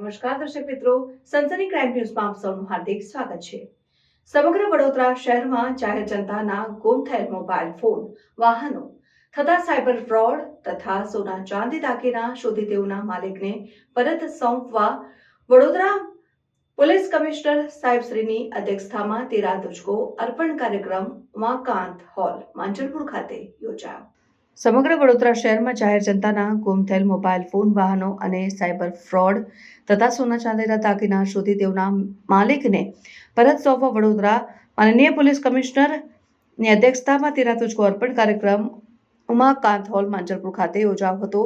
નમસ્કાર દર્શક મિત્રો, સનસની ક્રાઇમ ન્યૂઝમાં આપ સૌનું હાર્દિક સ્વાગત છે। સમગ્ર વડોદરા શહેરમાં જાહેર જનતાના ગુમ થયેલ મોબાઈલ ફોન, વાહનો થતા સાયબર ફ્રોડ તથા સોના ચાંદી દાગીના શોધી તેઓના માલિકને પરત સોંપવા વડોદરા પોલીસ કમિશનર સાહેબશ્રીની અધ્યક્ષતામાં તેરા તુજકો અર્પણ કાર્યક્રમ ઉમાકાંત હોલ માંજલપુર ખાતે યોજાયો। સમગ્ર વડોદરા શહેરમાં જાહેર જનતાના ગુમ થયેલ મોબાઈલ ફોન, વાહનો અને સાયબર ફ્રોડ તથા સોના ચાંદીના દાગીના શોધી તેઓના માલિકને પરત સોંપવા વડોદરા માનનીય પોલીસ કમિશનરની અધ્યક્ષતામાં તેરા તુજકો અર્પણ કાર્યક્રમ ઉમાકાંત હોલ માંજલપુર ખાતે યોજાયો હતો।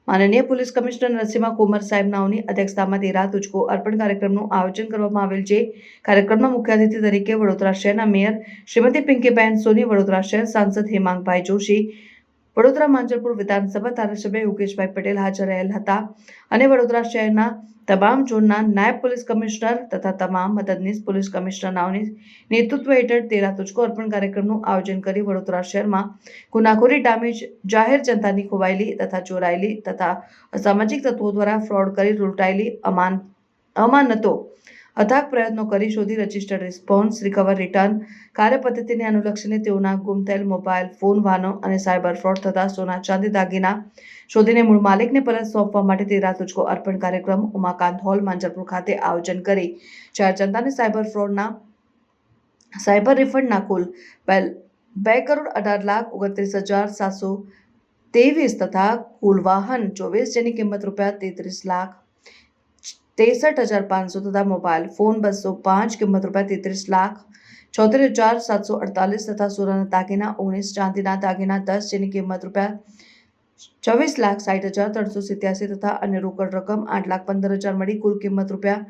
માનનીય પોલીસ કમિશનર નરસિંહા કુમાર સાહેબનાઓની અધ્યક્ષતામાં તેરા તુજકો અર્પણ કાર્યક્રમનું આયોજન કરવામાં આવેલ છે। કાર્યક્રમમાં મુખ્ય અતિથિ તરીકે વડોદરા શહેરના મેયર શ્રીમતી પિંકીબેન સોની, વડોદરા શહેર સાંસદ હેમાંગભાઈ જોશી, વડોદરા માંજલપુર વિધાનસભા ધારાસભ્ય યોગેશભાઈ પટેલ હાજર રહેલ હતા અને વડોદરા શહેરના તમામ ઝોનના નાયબ પોલીસ કમિશનર તથા તમામ મદદનીશ પોલીસ કમિશનરોની નેતૃત્વ હેઠળ તેરા તુજકો અર્પણ કાર્યક્રમનું આયોજન કરી વડોદરા શહેરમાં ગુનાખોરી ડામેજ, જાહેર જનતાની ખોવાયેલી તથા ચોરાયેલી તથા અસામાજિક તત્વો દ્વારા ફ્રોડ કરી લૂંટાયેલી અમાનતો અથાગ પ્રયત્નો કરી શોધી રજિસ્ટર્ડ રિસ્પોન્સ રિકવર રિટર્ન કાર્યપદ્ધતિને અનુલક્ષીને તેઓના ગુમ થયેલ મોબાઈલ ફોન, વાહનો અને સાયબર ફ્રોડ તથા સોના ચાંદી દાગીના શોધીને મૂળ માલિકને પરત સોંપવા માટે તેરા તુજકો અર્પણ કાર્યક્રમ ઉમાકાંત હોલ માંજલપુર ખાતે આયોજન કરી જાહેર જનતાને સાયબર ફ્રોડના સાયબર રિફંડના કુલ 2,18,29,723 તથા કુલ વાહન 24 જેની કિંમત રૂપિયા 33,63,500 તથા મોબાઈલ ફોન 205 કિંમત રૂપિયા 33,74,748 તથા સોનાના દાગીના 19, ચાંદીના દાગીના 10 જેની કિંમત રૂપિયા 24,60,387 તથા અન્ય રોકડ રકમ 8,15,000 મળી કુલ કિંમત રૂપિયા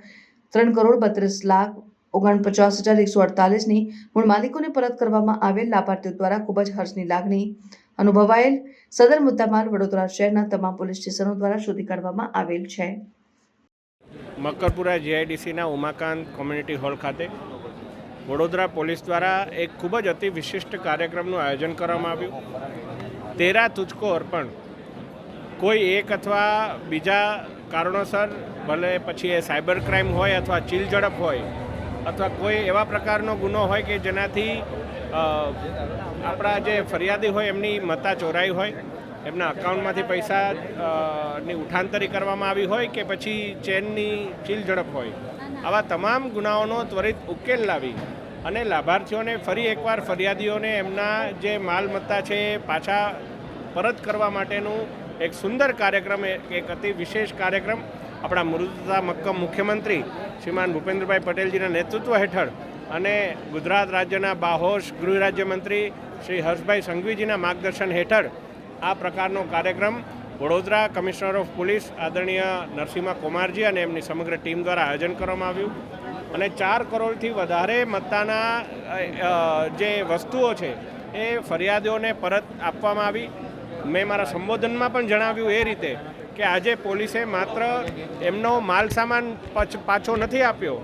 3,32,49,148 ની મૂળ માલિકોને પરત કરવામાં આવેલ લાભાર્થીઓ દ્વારા ખૂબ જ હર્ષની લાગણી અનુભવાયેલ સદર મુદ્દામાલ વડોદરા શહેરના તમામ પોલીસ સ્ટેશનો દ્વારા શોધી કાઢવામાં આવેલ છે। મકરપુરા જીઆઈડીસીના ઉમાકાંત કોમ્યુનિટી હોલ ખાતે વડોદરા પોલીસ દ્વારા એક ખૂબ જ અતિ વિશિષ્ટ કાર્યક્રમનું આયોજન કરવામાં આવ્યું। તેરા તુજકો અર્પણ કોઈ એક અથવા બીજા કારણોસર, ભલે પછી એ સાયબર ક્રાઇમ હોય અથવા ચીલ ઝડપ હોય અથવા કોઈ એવા પ્રકારનો ગુનો હોય કે જેનાથી આપણા જે ફરિયાદી હોય એમની મત્તા ચોરાઈ હોય, એમના અકાઉન્ટમાંથી પૈસા ની ઉઠાંતરી કરવામાં આવી હોય કે પછી ચેનની ચીલ ઝડપ હોય, આવા તમામ ગુનાઓનો ત્વરિત ઉકેલ લાવી અને લાભાર્થીઓને ફરી એકવાર ફરિયાદીઓને એમના જે માલમત્તા છે એ પાછા પરત કરવા માટેનું એક સુંદર કાર્યક્રમ, એક અતિ વિશેષ કાર્યક્રમ આપણા મૃદુતા મક્કમ મુખ્યમંત્રી શ્રીમાન ભૂપેન્દ્રભાઈ પટેલજીના નેતૃત્વ હેઠળ અને ગુજરાત રાજ્યના બાહોશ ગૃહ રાજ્યમંત્રી શ્રી હર્ષભાઈ સંઘવીજીના માર્ગદર્શન હેઠળ આ પ્રકારનો કાર્યક્રમ વડોદરા કમિશનર ઓફ પોલીસ આદરણીય નરસિંહા કુમારજી અને એમની સમગ્ર ટીમ દ્વારા આયોજન કરવામાં આવ્યું અને 4 કરોડથી વધારે મત્તાના જે વસ્તુઓ છે એ ફરિયાદીઓને પરત આપવામાં આવી। મેં મારા સંબોધનમાં પણ જણાવ્યું એ રીતે કે આજે પોલીસે માત્ર એમનો માલ સામાન પાછો નથી આપ્યો,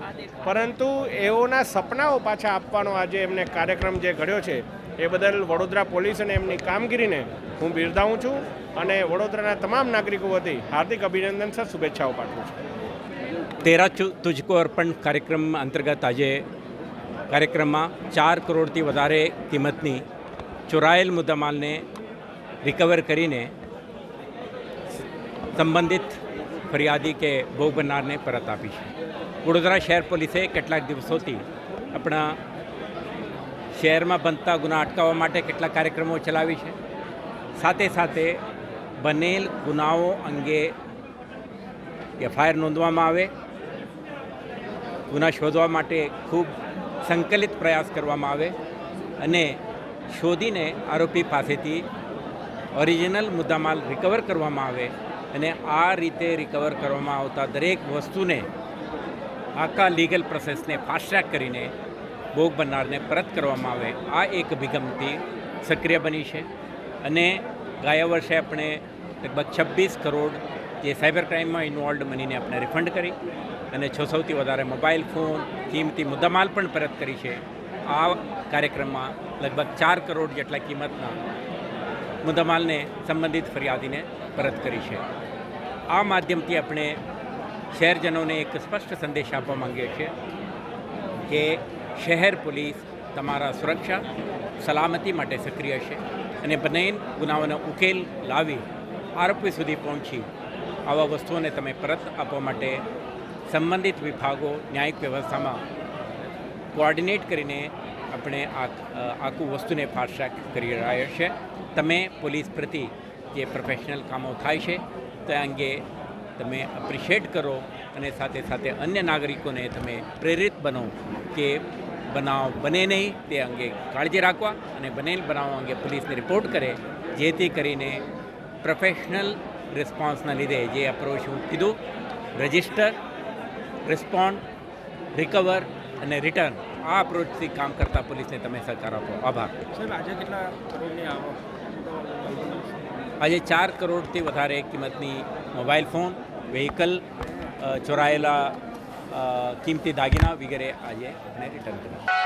પરંતુ એઓના સપનાઓ પાછા આપવાનો આજે એમને કાર્યક્રમ જે ઘડ્યો છે એ બદલ વડોદરા પોલીસ અને એમની કામગીરીને હું બિરદાવું છું અને વડોદરાના તમામ નાગરિકો વતી હાર્દિક અભિનંદન સર શુભેચ્છાઓ પાઠવું છું। તેરા તુજકો અર્પણ કાર્યક્રમ અંતર્ગત આજે કાર્યક્રમમાં 4 કરોડથી વધારે કિંમતની ચોરાયેલ મુદ્દામાલને રિકવર કરીને સંબંધિત ફરિયાદી કે ભોગ બનનારને પરત આપી છે। વડોદરા શહેર પોલીસે કેટલાક દિવસોથી આપણા શહેરમાં બનતા ગુના અટકાવવા માટે કેટલાક કાર્યક્રમો ચલાવી છે। સાથે સાથે બનેલ ગુનાઓ અંગે એફઆઈઆર નોંધવામાં આવે, ગુના શોધવા માટે ખૂબ સંકલિત પ્રયાસ કરવામાં આવે અને શોધીને આરોપી પાસેથી ઓરિજિનલ મુદ્દામાલ રિકવર કરવામાં આવે અને આ રીતે રિકવર કરવામાં આવતા દરેક વસ્તુને આખા લીગલ પ્રોસેસને ફાસ્ટ ટ્રેક કરીને ભોગ બનનારને પરત કરવામાં આવે, આ એક અભિગમથી સક્રિય બની છે અને ગયા વર્ષે આપણે લગભગ 26 કરોડ જે સાયબર ક્રાઇમમાં ઇન્વોલ્વ મનીને આપણે રિફંડ કરી અને 600થી વધારે મોબાઈલ ફોન, કિંમતી મુદ્દામાલ પણ પરત કરી છે। આ કાર્યક્રમમાં લગભગ 4 કરોડ જેટલા કિંમતના મુદ્દામાલને સંબંધિત ફરિયાદીને પરત કરી છે। આ માધ્યમથી આપણે શહેરજનોને એક સ્પષ્ટ સંદેશ આપવા માંગીએ છીએ કે શહેર પોલીસ તમારા સુરક્ષા સલામતી માટે સક્રિય છે અને બનેન ગુનાઓનો ઉકેલ લાવી આરોપી સુધી પહોંચી આવા વસ્તુઓને તમે પરત આપવા માટે સંબંધિત વિભાગો ન્યાયિક વ્યવસ્થામાં કોઓર્ડિનેટ કરીને આપણે આખું વસ્તુને ફાસ્ટ ટ્રેક કરી રહ્યા છે. તમે પોલીસ પ્રતિ જે પ્રોફેશનલ કામો થાય છે તે અંગે તમે એપ્રિશિએટ કરો અને સાથે સાથે અન્ય નાગરિકોને તમે પ્રેરિત બનો કે બનાવ બને નહીં તે અંગે કાળજી રાખવા અને બનેલ બનાવ અંગે પોલીસને રિપોર્ટ કરે, જેથી કરીને પ્રોફેશનલ રિસ્પોન્સના લીધે જે અપ્રોચ હું કીધું રજિસ્ટર, રિસ્પોન્ડ, રિકવર અને રિટર્ન આ અપ્રોચથી કામ કરતા પોલીસને તમે સહકાર આપો. આભાર. સાહેબ, આજે કેટલા કરોડની આવક? આજે 4 કરોડથી વધારે કિંમતની મોબાઈલ ફોન, વ્હીકલ, ચોરાયેલા કિંમતી દાગીના વગેરે આજે આપણે રિટર્ન કર્યા.